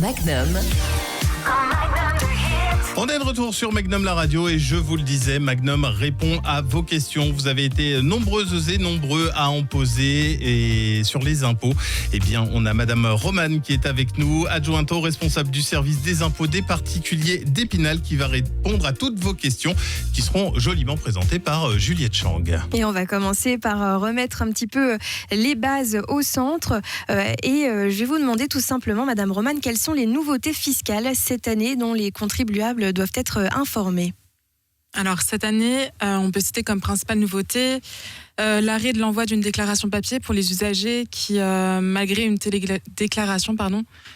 Magnum. On est de retour sur Magnum la radio et je vous le disais, Magnum répond à vos questions. Vous avez été nombreuses et nombreux à en poser et sur les impôts. Eh bien, on a Madame Romane qui est avec nous, adjointe au responsable du service des impôts des particuliers d'Épinal qui va répondre à toutes vos questions qui seront joliment présentées par Juliette Chang. Et on va commencer par remettre un petit peu les bases au centre je vais vous demander tout simplement, Madame Romane, quelles sont les nouveautés fiscales cette année dont les contribuables doivent être informés. Alors cette année, on peut citer comme principale nouveauté l'arrêt de l'envoi d'une déclaration papier pour les usagers qui, malgré une télédéclaration,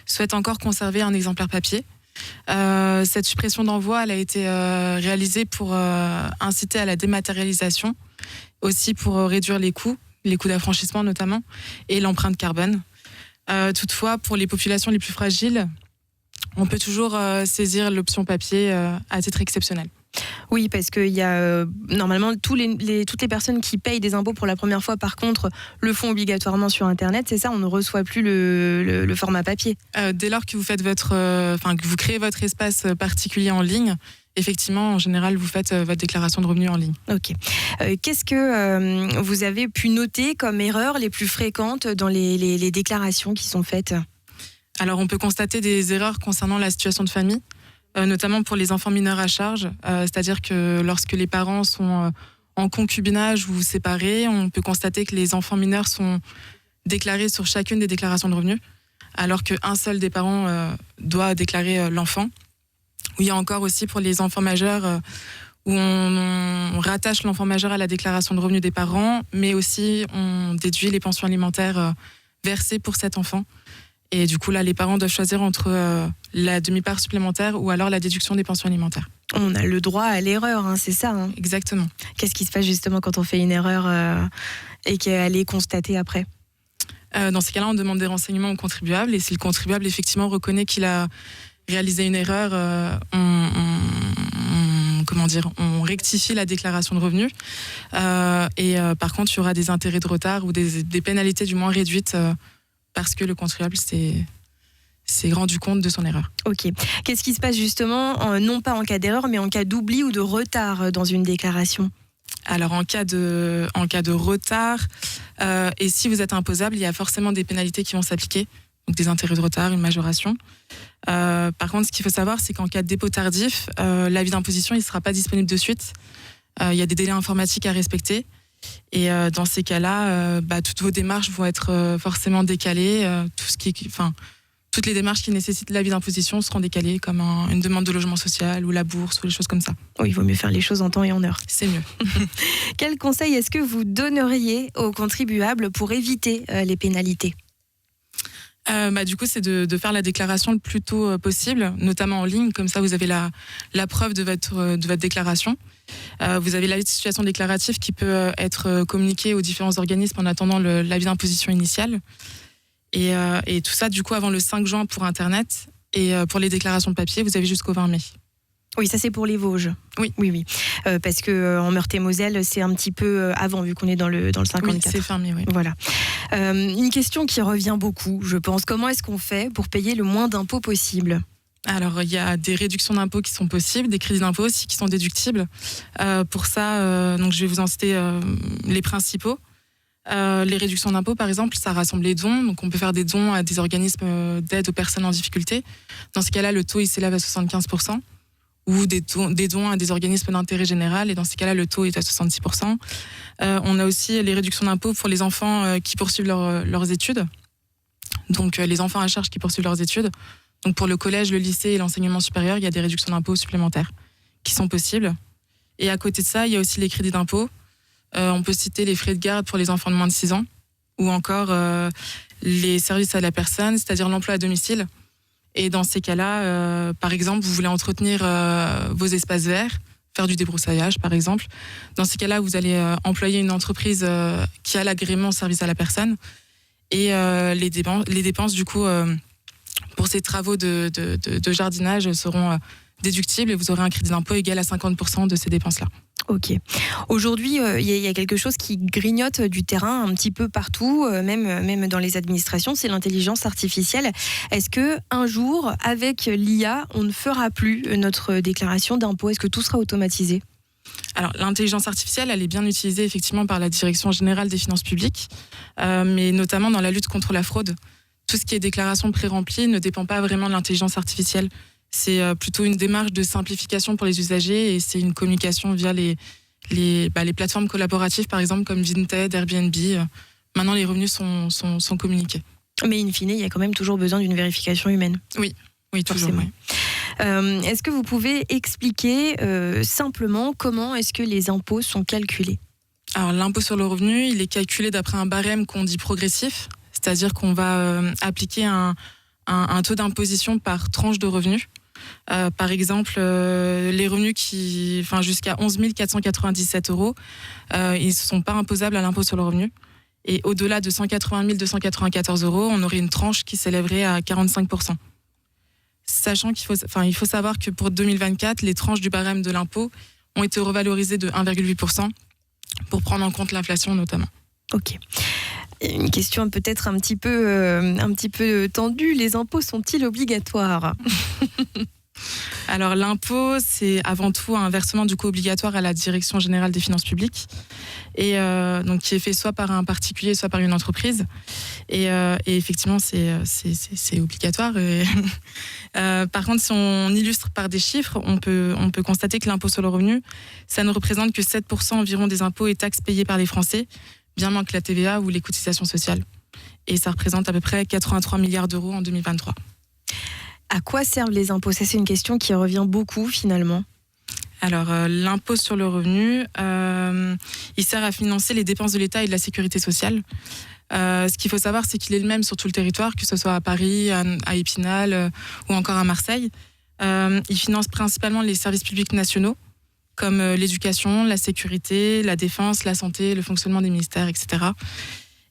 souhaitent encore conserver un exemplaire papier. Cette suppression d'envoi elle a été réalisée pour inciter à la dématérialisation, aussi pour réduire les coûts d'affranchissement notamment, et l'empreinte carbone. Toutefois, pour les populations les plus fragiles, on peut toujours saisir l'option papier à titre exceptionnel. Oui, parce qu'il y a normalement toutes les personnes qui payent des impôts pour la première fois, par contre, le font obligatoirement sur Internet. C'est ça, on ne reçoit plus le format papier. Dès lors que vous faites que vous créez votre espace particulier en ligne, effectivement, en général, vous faites votre déclaration de revenus en ligne. Ok. Qu'est-ce que vous avez pu noter comme erreurs les plus fréquentes dans les déclarations qui sont faites ? Alors, on peut constater des erreurs concernant la situation de famille, notamment pour les enfants mineurs à charge. C'est-à-dire que lorsque les parents sont en concubinage ou séparés, on peut constater que les enfants mineurs sont déclarés sur chacune des déclarations de revenus, alors qu'un seul des parents doit déclarer l'enfant. Ou il y a encore aussi pour les enfants majeurs où on rattache l'enfant majeur à la déclaration de revenus des parents, mais aussi on déduit les pensions alimentaires versées pour cet enfant. Et du coup, là, les parents doivent choisir entre la demi-part supplémentaire ou alors la déduction des pensions alimentaires. On a le droit à l'erreur, c'est ça. Exactement. Qu'est-ce qui se passe justement quand on fait une erreur et qu'elle est constatée après ? Dans ces cas-là, on demande des renseignements au contribuable. Et si le contribuable, effectivement, reconnaît qu'il a réalisé une erreur, on rectifie la déclaration de revenus. Par contre, il y aura des intérêts de retard ou des pénalités du moins réduites parce que le contribuable s'est rendu compte de son erreur. Ok. Qu'est-ce qui se passe justement, non pas en cas d'erreur, mais en cas d'oubli ou de retard dans une déclaration ? Alors en cas de retard, et si vous êtes imposable, il y a forcément des pénalités qui vont s'appliquer, donc des intérêts de retard, une majoration. Par contre, ce qu'il faut savoir, c'est qu'en cas de dépôt tardif, l'avis d'imposition il ne sera pas disponible de suite. Il y a des délais informatiques à respecter. Et dans ces cas-là, toutes vos démarches vont être forcément décalées. Toutes les démarches qui nécessitent l'avis d'imposition seront décalées, comme une demande de logement social ou la bourse ou des choses comme ça. Oui, il vaut mieux faire les choses en temps et en heure. C'est mieux. Quel conseil est-ce que vous donneriez aux contribuables pour éviter les pénalités ? Du coup, c'est de faire la déclaration le plus tôt possible, notamment en ligne. Comme ça, vous avez la preuve de votre déclaration. Vous avez l'avis de situation déclarative qui peut être communiqué aux différents organismes en attendant l'avis d'imposition initial. Et tout ça, du coup, avant le 5 juin pour Internet. Et pour les déclarations de papier, vous avez jusqu'au 20 mai. Oui, ça c'est pour les Vosges. Oui. Parce que en Meurthe-et-Moselle, c'est un petit peu avant, vu qu'on est dans le 54. Oui, c'est fermé, oui. Voilà. Une question qui revient beaucoup, je pense. Comment est-ce qu'on fait pour payer le moins d'impôts possible ? Alors, il y a des réductions d'impôts qui sont possibles, des crédits d'impôts aussi qui sont déductibles. Pour ça, donc je vais vous en citer les principaux. Les réductions d'impôts, par exemple, ça rassemble les dons. Donc, on peut faire des dons à des organismes d'aide aux personnes en difficulté. Dans ce cas-là, le taux il s'élève à 75%. Ou des dons à des organismes d'intérêt général, et dans ces cas-là, le taux est à 66%. On a aussi les réductions d'impôts pour les enfants qui poursuivent leurs études. Donc, les enfants à charge qui poursuivent leurs études. Donc, pour le collège, le lycée et l'enseignement supérieur, il y a des réductions d'impôts supplémentaires qui sont possibles. Et à côté de ça, il y a aussi les crédits d'impôts. On peut citer les frais de garde pour les enfants de moins de 6 ans, ou encore les services à la personne, c'est-à-dire l'emploi à domicile. Et dans ces cas-là, par exemple, vous voulez entretenir vos espaces verts, faire du débroussaillage, par exemple. Dans ces cas-là, vous allez employer une entreprise qui a l'agrément service à la personne. Et les dépenses, du coup, pour ces travaux de jardinage seront déductibles et vous aurez un crédit d'impôt égal à 50% de ces dépenses-là. Ok. Aujourd'hui, il y a quelque chose qui grignote du terrain un petit peu partout, même dans les administrations, c'est l'intelligence artificielle. Est-ce que un jour, avec l'IA, on ne fera plus notre déclaration d'impôt? Est-ce que tout sera automatisé? Alors, l'intelligence artificielle, elle est bien utilisée effectivement par la Direction générale des finances publiques, mais notamment dans la lutte contre la fraude. Tout ce qui est déclaration pré-remplie ne dépend pas vraiment de l'intelligence artificielle. C'est plutôt une démarche de simplification pour les usagers et c'est une communication via les plateformes collaboratives, par exemple, comme Vinted, Airbnb. Maintenant, les revenus sont communiqués. Mais in fine, il y a quand même toujours besoin d'une vérification humaine. Oui, toujours. Oui. Est-ce que vous pouvez expliquer simplement comment est-ce que les impôts sont calculés? Alors, l'impôt sur le revenu, il est calculé d'après un barème qu'on dit progressif, c'est-à-dire qu'on va appliquer un taux d'imposition par tranche de revenus. Par exemple, les revenus jusqu'à 11 497 €, ils ne sont pas imposables à l'impôt sur le revenu. Et au-delà de 180 294 €, on aurait une tranche qui s'élèverait à 45%. Sachant il faut savoir que pour 2024, les tranches du barème de l'impôt ont été revalorisées de 1,8% pour prendre en compte l'inflation notamment. Ok. Une question peut-être un petit peu tendue. Les impôts sont-ils obligatoires? Alors l'impôt, c'est avant tout un versement du coup obligatoire à la Direction générale des finances publiques, et donc qui est fait soit par un particulier, soit par une entreprise. Et effectivement, c'est obligatoire. Par contre, si on illustre par des chiffres, on peut constater que l'impôt sur le revenu, ça ne représente que 7% environ des impôts et taxes payés par les Français, bien moins que la TVA ou les cotisations sociales. Et ça représente à peu près 83 milliards d'euros en 2023. À quoi servent les impôts? Ça, c'est une question qui revient beaucoup finalement. Alors, l'impôt sur le revenu, il sert à financer les dépenses de l'État et de la sécurité sociale. Ce qu'il faut savoir, c'est qu'il est le même sur tout le territoire, que ce soit à Paris, à Épinal ou encore à Marseille. Il finance principalement les services publics nationaux, comme l'éducation, la sécurité, la défense, la santé, le fonctionnement des ministères, etc.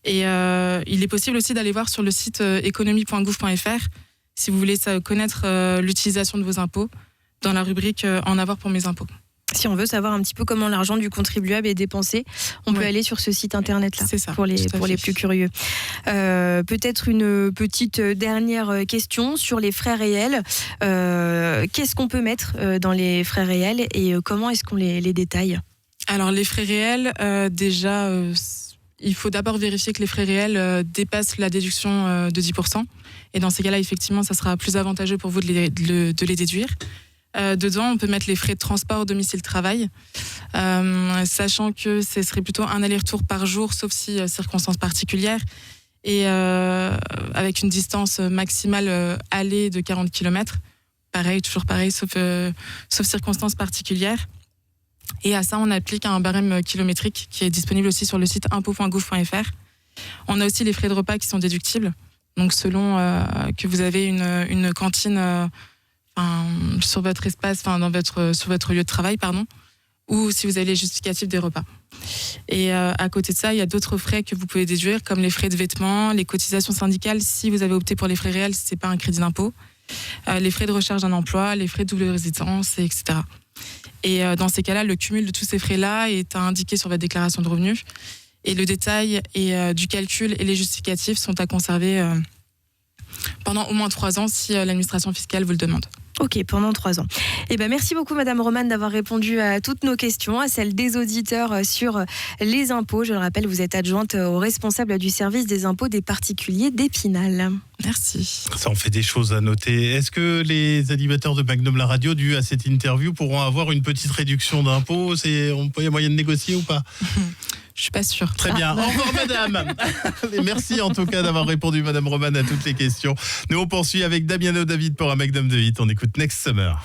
Et il est possible aussi d'aller voir sur le site économie.gouv.fr si vous voulez connaître l'utilisation de vos impôts, dans la rubrique En avoir pour mes impôts. Si on veut savoir un petit peu comment l'argent du contribuable est dépensé, on peut aller sur ce site internet-là. C'est ça, pour les plus curieux. Peut-être une petite dernière question sur les frais réels. Qu'est-ce qu'on peut mettre dans les frais réels et comment est-ce qu'on les détaille? Alors les frais réels, déjà, il faut d'abord vérifier que les frais réels dépassent la déduction de 10%. Et dans ces cas-là, effectivement, ça sera plus avantageux pour vous de les déduire. Dedans, on peut mettre les frais de transport au domicile-travail, sachant que ce serait plutôt un aller-retour par jour, sauf si circonstances particulières, et avec une distance maximale aller de 40 km. Toujours pareil, sauf circonstances particulières. Et à ça, on applique un barème kilométrique qui est disponible aussi sur le site impôt.gouv.fr. On a aussi les frais de repas qui sont déductibles. Donc selon que vous avez une cantine sur votre espace, sur votre lieu de travail, ou si vous avez les justificatifs des repas. Et à côté de ça, il y a d'autres frais que vous pouvez déduire, comme les frais de vêtements, les cotisations syndicales, si vous avez opté pour les frais réels, c'est pas un crédit d'impôt, les frais de recherche d'un emploi, les frais de double résidence, etc. Et dans ces cas-là, le cumul de tous ces frais-là est indiqué sur votre déclaration de revenus. Et le détail du calcul et les justificatifs sont à conserver pendant au moins 3 ans si l'administration fiscale vous le demande. Ok, pendant 3 ans. Merci beaucoup Madame Romane d'avoir répondu à toutes nos questions, à celles des auditeurs sur les impôts. Je le rappelle, vous êtes adjointe au responsable du service des impôts des particuliers d'Épinal. Merci. Ça en fait des choses à noter. Est-ce que les animateurs de Magnum La Radio, dû à cette interview, pourront avoir une petite réduction d'impôts? Il y a moyen de négocier ou pas? Je suis pas sûre. Très bien. Au revoir, madame. Et merci en tout cas d'avoir répondu, madame Romane, à toutes les questions. Nous, on poursuit avec Damiano David pour un Magnum de Hit. On écoute Next Summer.